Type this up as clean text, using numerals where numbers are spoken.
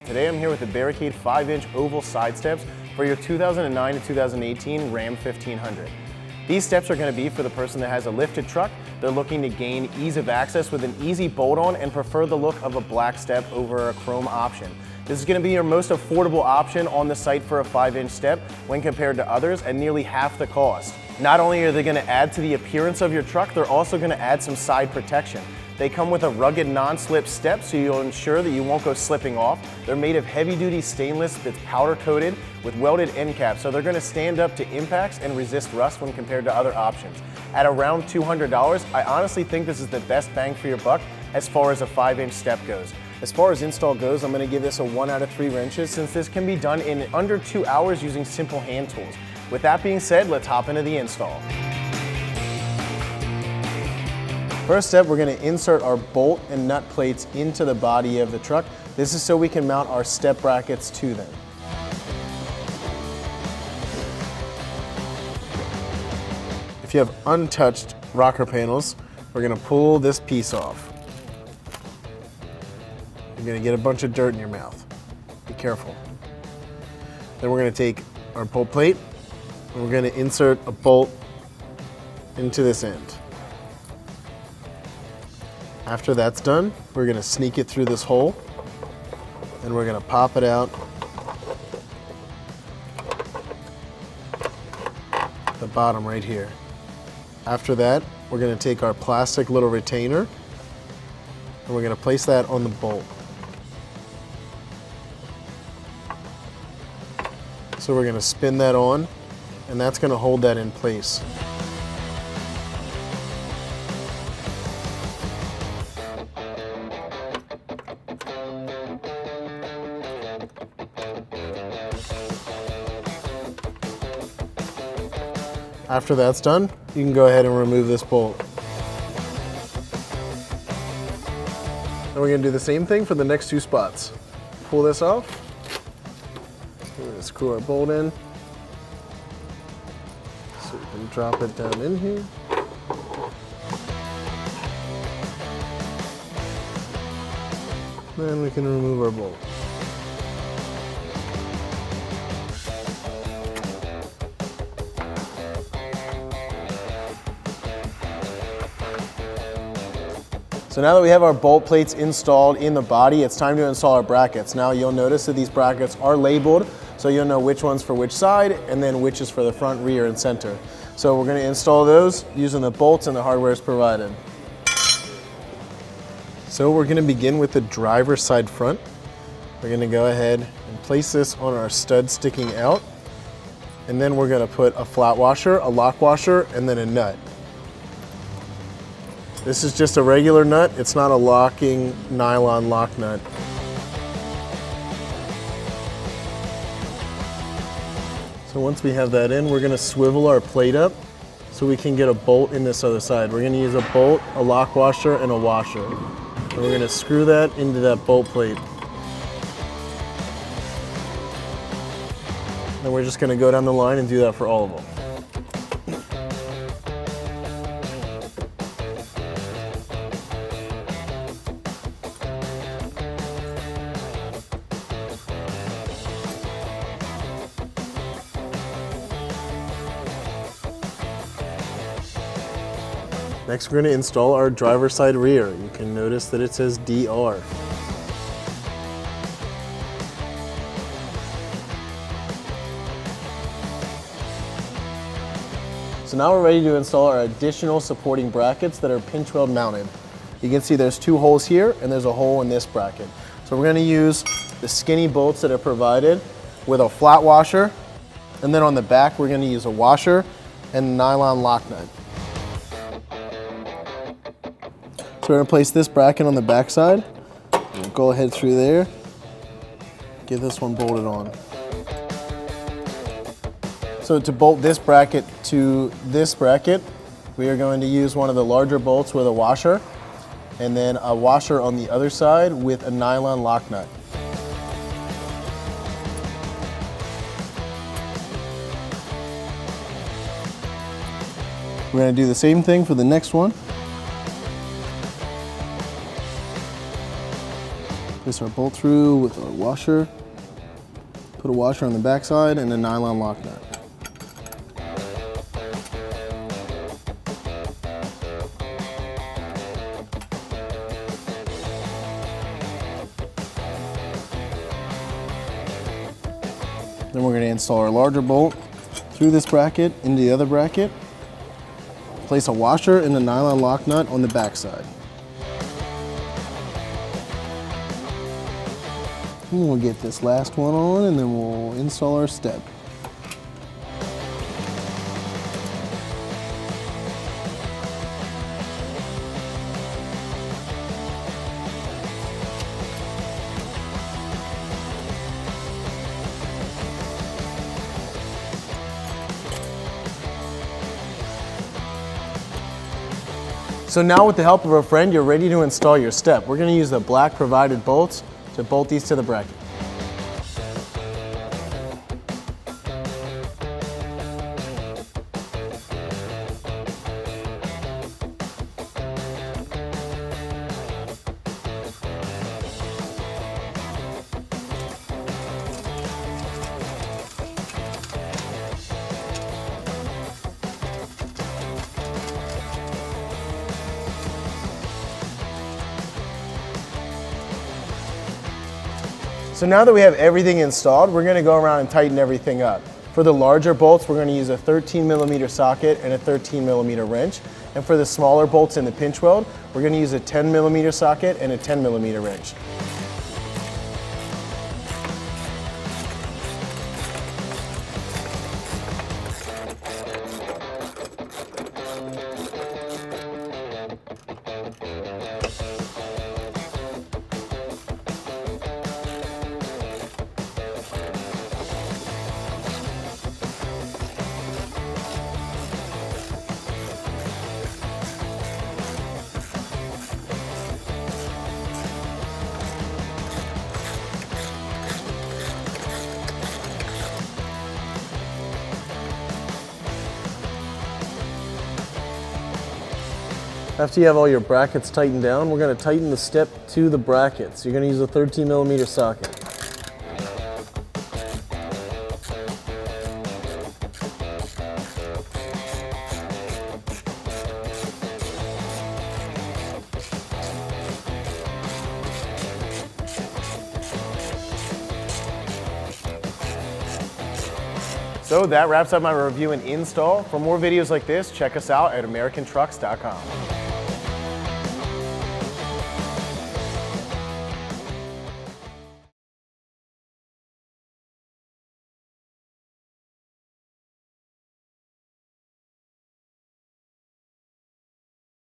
Today I'm here with the Barricade 5-inch oval side steps for your 2009 to 2018 Ram 1500. These steps are going to be for the person that has a lifted truck. They're looking to gain ease of access with an easy bolt-on and prefer the look of a black step over a chrome option. This is going to be your most affordable option on the site for a 5-inch step when compared to others at nearly half the cost. Not only are they going to add to the appearance of your truck, they're also going to add some side protection. They come with a rugged non-slip step, so you'll ensure that you won't go slipping off. They're made of heavy-duty stainless that's powder coated with welded end caps, so they're going to stand up to impacts and resist rust when compared to other options. At around $200, I honestly think this is the best bang for your buck as far as a 5-inch step goes. As far as install goes, I'm going to give this a 1 out of 3 wrenches since this can be done in under 2 hours using simple hand tools. With that being said, let's hop into the install. First step, we're going to insert our bolt and nut plates into the body of the truck. This is so we can mount our step brackets to them. If you have untouched rocker panels, we're going to pull this piece off. You're going to get a bunch of dirt in your mouth. Be careful. Then we're going to take our bolt plate and we're going to insert a bolt into this end. After that's done, we're going to sneak it through this hole and we're going to pop it out the bottom right here. After that, we're going to take our plastic little retainer and we're going to place that on the bolt. So we're going to spin that on and that's going to hold that in place. After that's done, you can go ahead and remove this bolt. Then we're going to do the same thing for the next 2 spots. Pull this off. We're going to screw our bolt in. So we can drop it down in here. Then we can remove our bolt. So now that we have our bolt plates installed in the body, it's time to install our brackets. Now you'll notice that these brackets are labeled, so you'll know which one's for which side and then which is for the front, rear, and center. So we're going to install those using the bolts and the hardware is provided. So we're going to begin with the driver's side front. We're going to go ahead and place this on our stud sticking out. And then we're going to put a flat washer, a lock washer, and then a nut. This is just a regular nut, it's not a locking nylon lock nut. So once we have that in, we're going to swivel our plate up so we can get a bolt in this other side. We're going to use a bolt, a lock washer, and a washer. And we're going to screw that into that bolt plate. Then we're just going to go down the line and do that for all of them. Next, we're going to install our driver's side rear. You can notice that it says DR. So now we're ready to install our additional supporting brackets that are pinch weld mounted. You can see there's 2 holes here and there's a hole in this bracket. So we're going to use the skinny bolts that are provided with a flat washer, and then on the back we're going to use a washer and a nylon lock nut. So we're going to place this bracket on the back side. We'll go ahead through there, get this one bolted on. So to bolt this bracket to this bracket, we are going to use one of the larger bolts with a washer, and then a washer on the other side with a nylon lock nut. We're going to do the same thing for the next one. Place our bolt through with our washer. Put a washer on the backside and a nylon lock nut. Then we're going to install our larger bolt through this bracket into the other bracket. Place a washer and a nylon lock nut on the backside. And we'll get this last one on and then we'll install our step. So now with the help of a friend, you're ready to install your step. We're going to use the black provided bolts to bolt these to the bracket. So now that we have everything installed, we're going to go around and tighten everything up. For the larger bolts, we're going to use a 13mm socket and a 13mm wrench. And for the smaller bolts in the pinch weld, we're going to use a 10mm socket and a 10mm wrench. After you have all your brackets tightened down, we're going to tighten the step to the brackets. You're going to use a 13mm socket. So that wraps up my review and install. For more videos like this, check us out at AmericanTrucks.com.